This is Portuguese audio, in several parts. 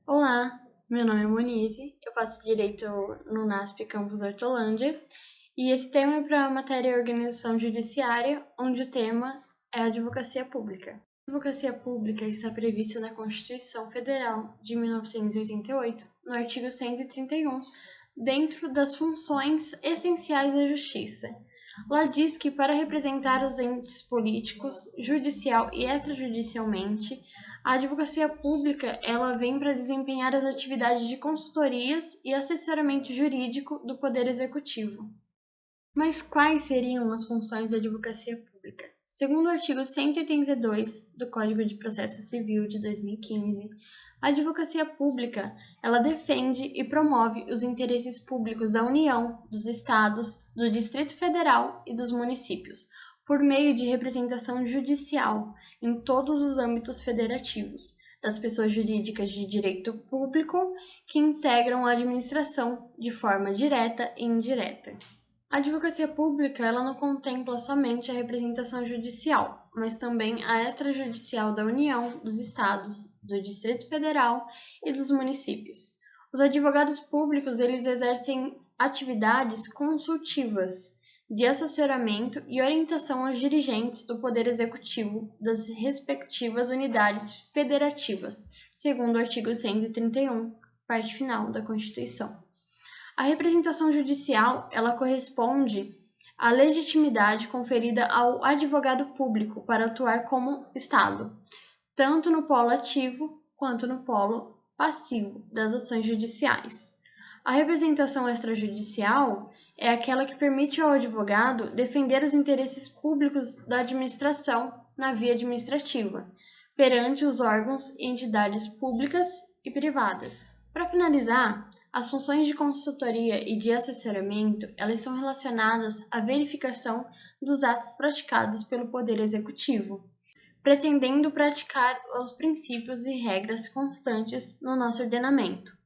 Olá, meu nome é Monize, eu faço Direito no NASP Campus Hortolândia e esse tema é para a matéria Organização Judiciária, onde o tema é Advocacia Pública. A advocacia pública está prevista na Constituição Federal de 1988, no artigo 131, dentro das funções essenciais da Justiça. Lá diz que para representar os entes políticos, judicial e extrajudicialmente, a advocacia pública, ela vem para desempenhar as atividades de consultorias e assessoramento jurídico do Poder Executivo. Mas quais seriam as funções da advocacia pública? Segundo o artigo 182 do Código de Processo Civil de 2015, a advocacia pública, ela defende e promove os interesses públicos da União, dos Estados, do Distrito Federal e dos municípios, por meio de representação judicial em todos os âmbitos federativos, das pessoas jurídicas de direito público que integram a administração de forma direta e indireta. A advocacia pública ela não contempla somente a representação judicial, mas também a extrajudicial da União, dos Estados, do Distrito Federal e dos municípios. Os advogados públicos eles exercem atividades consultivas, de assessoramento e orientação aos dirigentes do Poder Executivo das respectivas unidades federativas, segundo o artigo 131, parte final da Constituição. A representação judicial, ela corresponde à legitimidade conferida ao advogado público para atuar como Estado, tanto no polo ativo quanto no polo passivo das ações judiciais. A representação extrajudicial é aquela que permite ao advogado defender os interesses públicos da administração na via administrativa, perante os órgãos e entidades públicas e privadas. Para finalizar, as funções de consultoria e de assessoramento, elas são relacionadas à verificação dos atos praticados pelo Poder Executivo, pretendendo praticar os princípios e regras constantes no nosso ordenamento.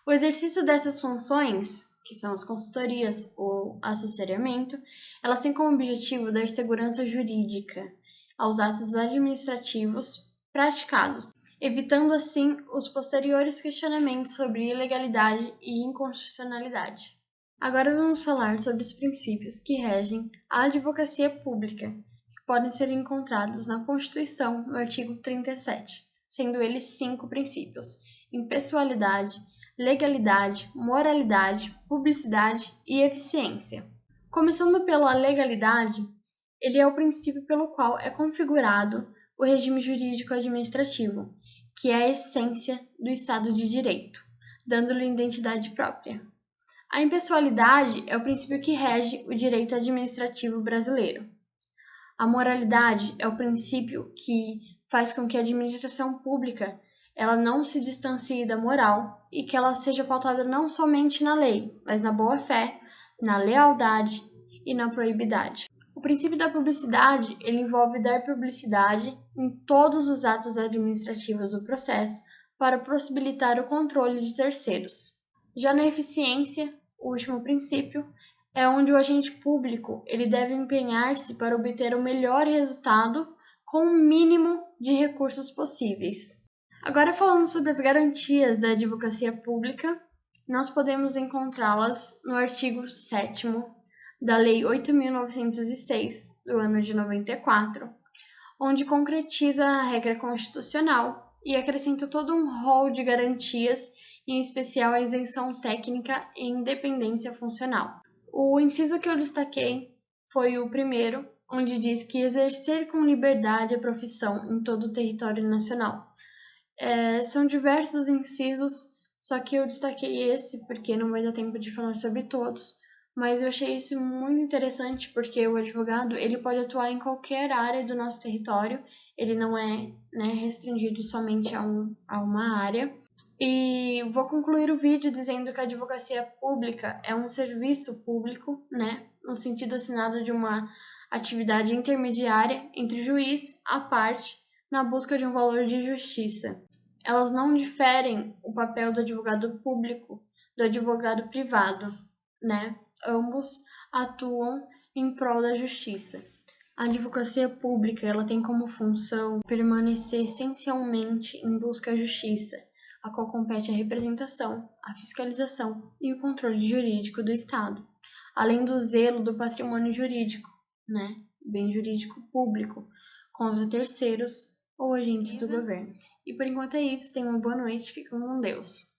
O exercício dessas funções, que são as consultorias ou assessoramento, elas têm como objetivo dar segurança jurídica aos atos administrativos praticados, evitando assim os posteriores questionamentos sobre ilegalidade e inconstitucionalidade. Agora vamos falar sobre os princípios que regem a advocacia pública, que podem ser encontrados na Constituição, no artigo 37, sendo eles 5 princípios: impessoalidade, legalidade, moralidade, publicidade e eficiência. Começando pela legalidade, ele é o princípio pelo qual é configurado o regime jurídico administrativo, que é a essência do Estado de Direito, dando-lhe identidade própria. A impessoalidade é o princípio que rege o direito administrativo brasileiro. A moralidade é o princípio que faz com que a administração pública ela não se distancie da moral e que ela seja pautada não somente na lei, mas na boa-fé, na lealdade e na probidade. O princípio da publicidade, ele envolve dar publicidade em todos os atos administrativos do processo para possibilitar o controle de terceiros. Já na eficiência, o último princípio, é onde o agente público ele deve empenhar-se para obter o melhor resultado com o mínimo de recursos possíveis. Agora falando sobre as garantias da advocacia pública, nós podemos encontrá-las no artigo 7º da Lei 8.906, do ano de 94, onde concretiza a regra constitucional e acrescenta todo um rol de garantias, em especial a isenção técnica e independência funcional. O inciso que eu destaquei foi o primeiro, onde diz que exercer com liberdade a profissão em todo o território nacional. São diversos incisos, só que eu destaquei esse porque não vai dar tempo de falar sobre todos, mas eu achei esse muito interessante porque o advogado ele pode atuar em qualquer área do nosso território, ele não é restringido somente a uma área. E vou concluir o vídeo dizendo que a advocacia pública é um serviço público, no sentido assinado de uma atividade intermediária entre juiz e parte na busca de um valor de justiça. Elas não diferem o papel do advogado público do advogado privado, Ambos atuam em prol da justiça. A advocacia pública ela tem como função permanecer essencialmente em busca da justiça, a qual compete a representação, a fiscalização e o controle jurídico do Estado, além do zelo do patrimônio jurídico, né, bem jurídico público, contra terceiros ou agentes do governo. E por enquanto é isso, tenham uma boa noite, fiquem com Deus.